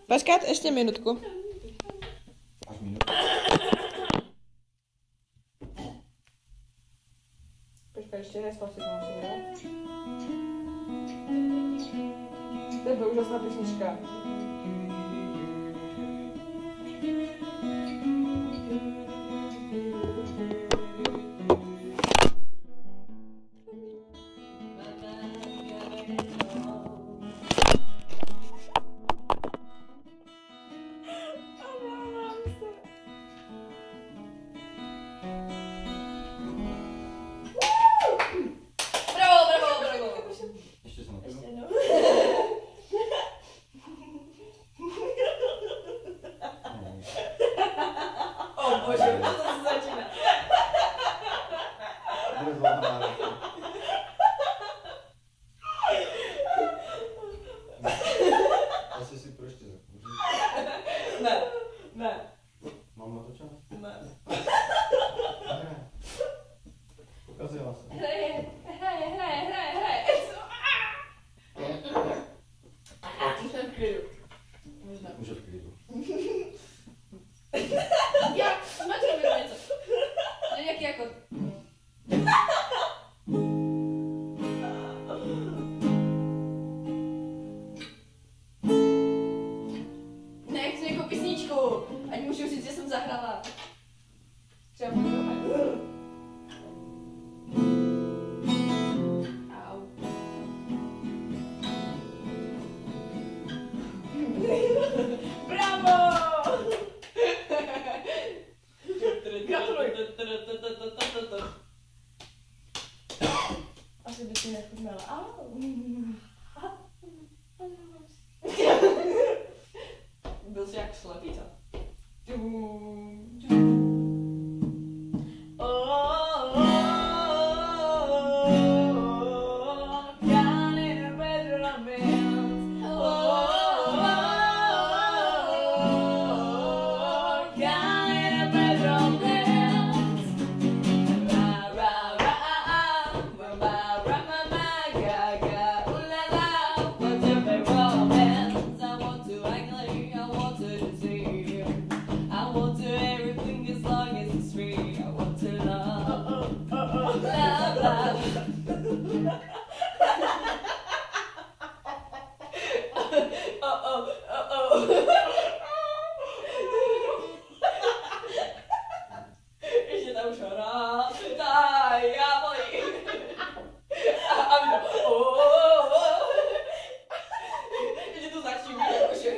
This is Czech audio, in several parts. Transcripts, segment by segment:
Počkat ještě minutku. Až minutku. Počkej, ještě Despacito musím dát. To je úžasná písnička. Ještě jsem napiju. O bože, to se začíná. Bude dlouhá náročná. Asi si to ještě zakouří. Ne, ne, Mám na to čas? ne. Ne. Pokazila se. Hraje. Můžeme v klidu. Možná. Může v klidu. Já, smačím mi něco. To je nějaký jako... Ne, chci nějakou písničku. Ať můžu říct, že jsem zahrála. Třeba můžu. Au. Bravo! Gratuluji. Asi by si nechutnala. Au. Byl jsi jak slepý, co? Ještě tam už rád, já bolí. A my to, ještě to začne být jakože.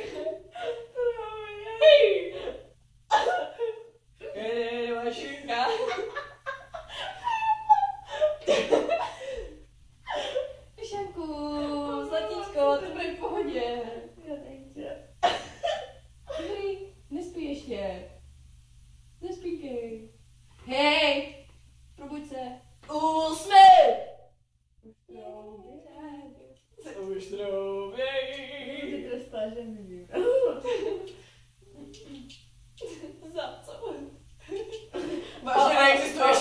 Jede mašinka. Šanku, zlatíčko, to bude v pohodě. Dobrý, nespí ještě. Nespíkej. Hej, probuď se. Úsměv! Už trouběj. Ty trestáš, že nevím. Za co? Vážně neexistuješ.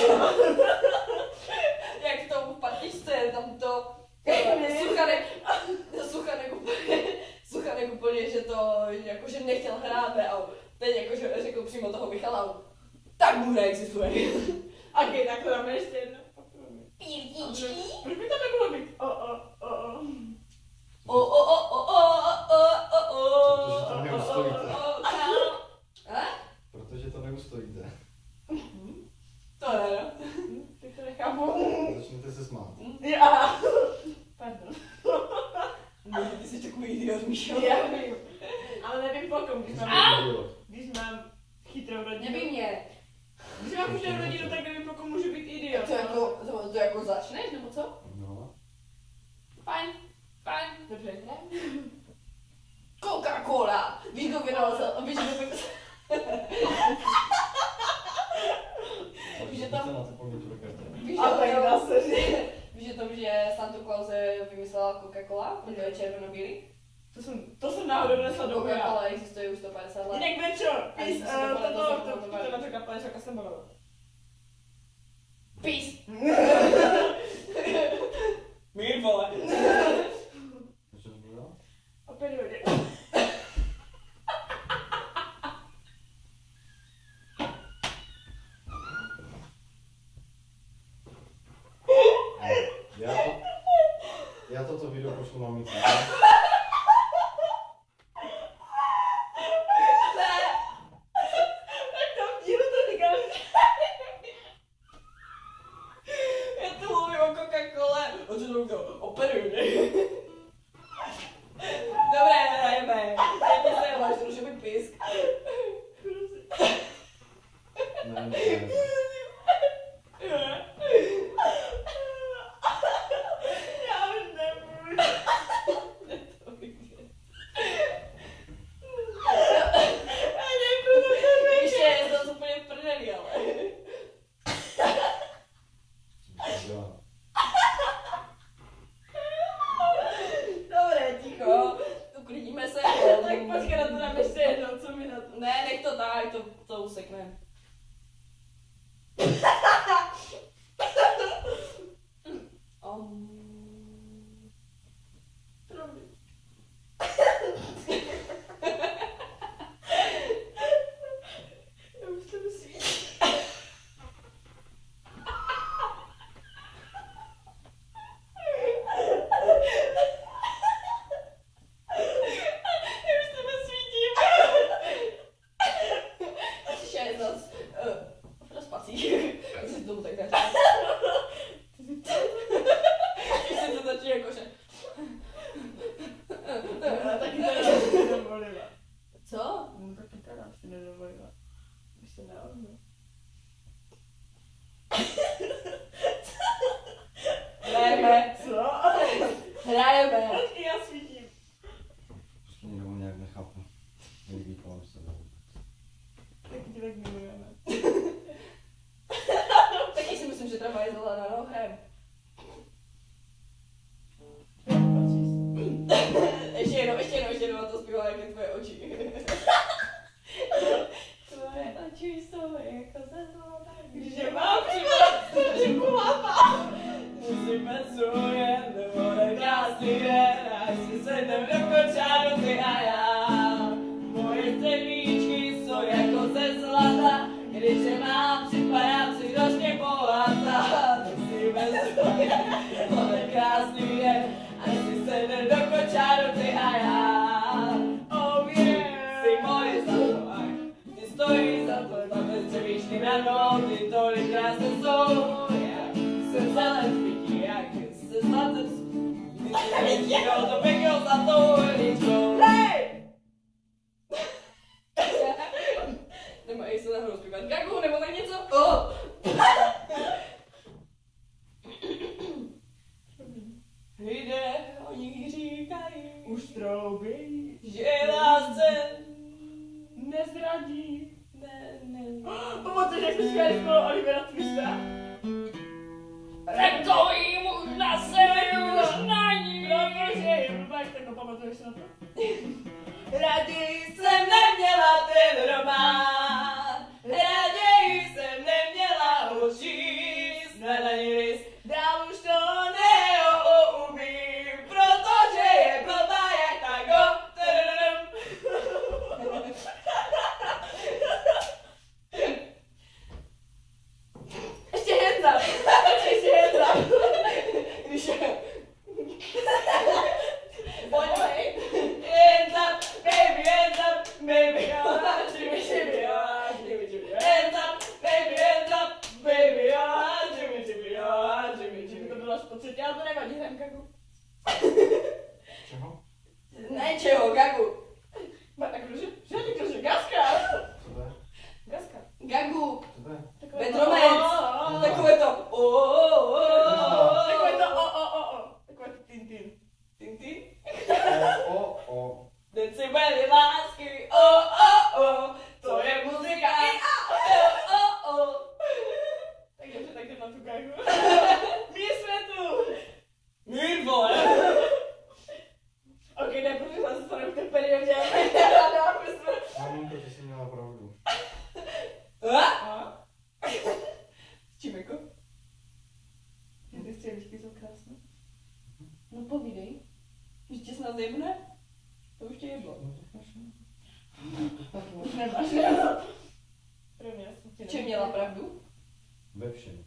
Jak v tom v patičce, tam to Suchanek úplně, že to jakože nechtěl hrát, ne? A teď jakože řekl přímo toho Michalau. Tak mu neexistuje. Ok, tak to dáme ještě jedno. Pílíčky. Proč by to nemohlo být? Protože to neustojíte. A? Protože to neustojíte. To ne, no. Tak to nechápu. Začnete se smát. Já. Pardon. Bože, ty jsi takový idiot, Míšo. Já vím. Ale nevím po kom, když mám chytrou rodinu. Neví mě. Když mám chytrou rodinu, tak nevím po kom můžu být idiot. To jako začneš, nebo co? No. Fajn. Dobře, ne? Coca-Cola. Víš, kdo vydal se, víš, že tam- Na to podmětu do karty. víš, A tak dá se říct. víš, že to, že Santa Claus vymyslela Coca-Cola, protože je červeno-bílý? To jsem náhodou nesla do boja. Coca-Cola existuje už 150 let. Jinak Verčo, Ani si to to na to kapelečka jsem bavila. Peace. Mír, vole. Co jsi mluvila? Opět Tak tam dílu to říkám. Já tu mluvím o Coca-Cole. O co to operuju, ne? Dobré, hrajeme. Jak se máš trošku být pisk. Ne. Já už nemůžu. Já nebudu to Ještě je to úplně v prdeli, ale. Dobré, ticho. Uklidíme se. Tak počkej, na to dám ještě jednou, co mi na to. Ne, nech to tak, to usekneme. Já už to musím. Já už tebe svítím. Ještě jedna z rozpací. Jak se tomu tak daří. Když se to začne jakože. Já taky teda si nedovolila. Co? No taky teda si nedovolila. Už se neodnu. Hrajeme. Co? Hrajeme. Počkej, já svítím. Prostě někdo nějak nechápu. Nelíbí kolem sebe. Taky ti tak milujeme. Taky si myslím, že ta mají zelená nohem. Ještě jednou, a to zpívá, jak je tvoje oči. Tvoje oči jsou jako ze zlata. Když Když je je mám mám přímo kulata. musíme zůjet, bude krásný den, až si sednem do kočáru ty a já. Moje střevíčky jsou jako ze zlata, když je mám připadám si dost bohatá. Musíme zůjet, bude krásný den, až si sednem do kočáru ty a já. Oh yeah. Jsi moje zlato, ty stojí za to, tato střevíčky na mnou, ty tolik krásné jsou. Jsem zelen zbytí, jak se zlatem zbytí, to pěknou zlatou hličkou. Hej! Nemají se nahoru zpívat gagu, nebo tak něco? Lidé, oni říkají, Už troubí. že lásce Nezradí. ne. Pamatuješ, jak jsi zpívali spolu Olivera Twista? Takový muž na severu už není. No, protože je blbá, jak tak pamatuješ na to? Raději jsem neměla ten román, raději jsem neměla ho číst, nadaný list, dál už to neumím, protože je blbá jak ta go. Ještě jedna, když je... Pojď, hands up, baby, hands up, baby, Jimmy, Jimmy, hands up, baby, hands up, baby, Jimmy, Jimmy. To bylo až po třetí, ale to nevadí, hrám kaku. Čeho? Ne čeho, gagu. Že gaska. Co to je? Gaska. Gagu. Co to je? Vetromec. Takové to. Takové to o. Takové to tin. Tin. O. Decibely lásky. To je muzika. Tak dobře, tak jdem na tu gagu. Mír světu. Mír, vole. Ok, ne, protože zase dostaneme v té periodě. Maminko, ty jsi měla pravdu. S čím jako? Ty střevíčky jsou krásné. No povídej. Když tě snad jebne? To už tě jeblo. Už nemáš, ne? Pro mě V čem měla pravdu? Ve všem.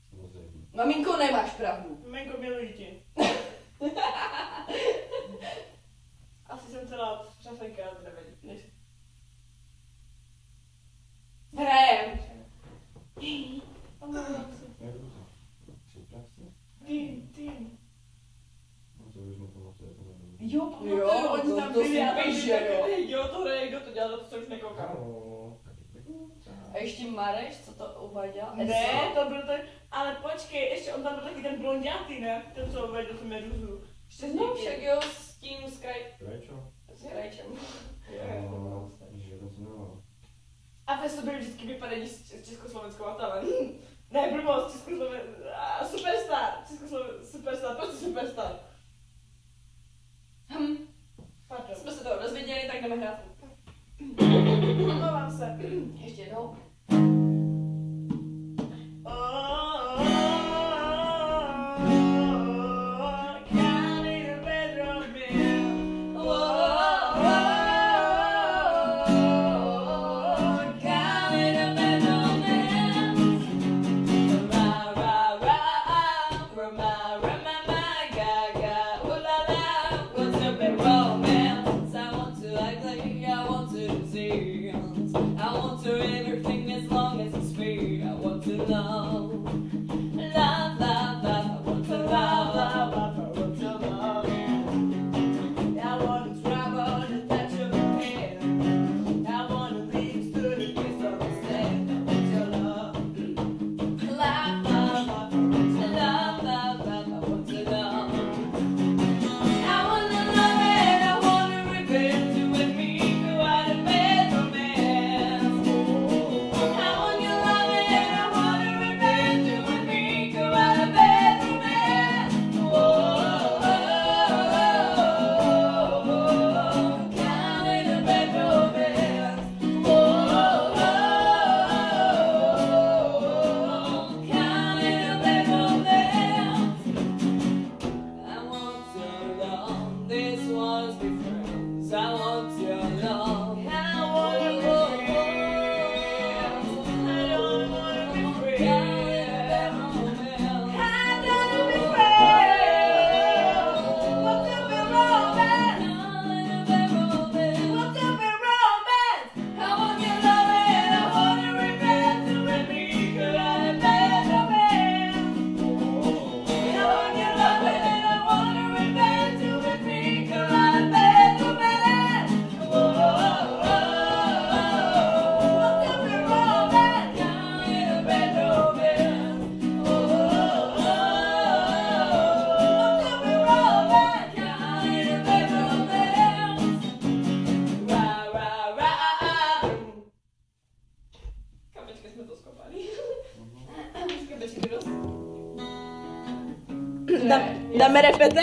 Samozřejmě. Maminko, nemáš pravdu. Menko, miluji tě. myšlenka, ale to nevadí. Hrajem. Tým. No to už nepamatuje, to nebudu. Jo, oni tam byli a tam byli jo, to hraje, kdo to dělal, to se už nekoukám. A ještě Mareš, co to uváděl? Ne, to byl ten, ale počkej, ještě on tam byl taky ten blondětý, ne? Ten, co uváděl tu meduzu. Ještě s No někým. však jo, s tím Krajčo? s krajčem. Že to se jmenovalo. A ve sobě vždycky vypadají s československou talent. Ne, blbost, superstar, superstar, prostě superstar. Pardon. Jsme se toho dozvěděli, tak jdeme hrát. Omlouvám se. Ještě jednou. I want to everything as long as it's free. I want to love, love, love, love. I want to love, love, love. I want to love. I want to travel and touch your hand. I want to reach to the kiss of the sand. I want your love, love, love, love. Love, love, love. I want to love. I want to love and I want to revenge you and me. Go out and bed romance. I want your love and I want to revenge you and me. Go out and bed romance. Down in a bed romance. Down in a bed romance. I want your love. This was different. I want your love. I want to be free. I don't want to be free. I don't want to be free. Want to be romance. Want to be romance. I want your love and I want to revenge you and me. Could I have been romance? I want your love and I want to revenge you and me. Could I have been romance? Want to be romance. Down in a bed romance. Want to be romance. Down in a bed romance. Ra, ra, ra. Kapečky jsme to skopali. Kapečky dost. Dáme repete?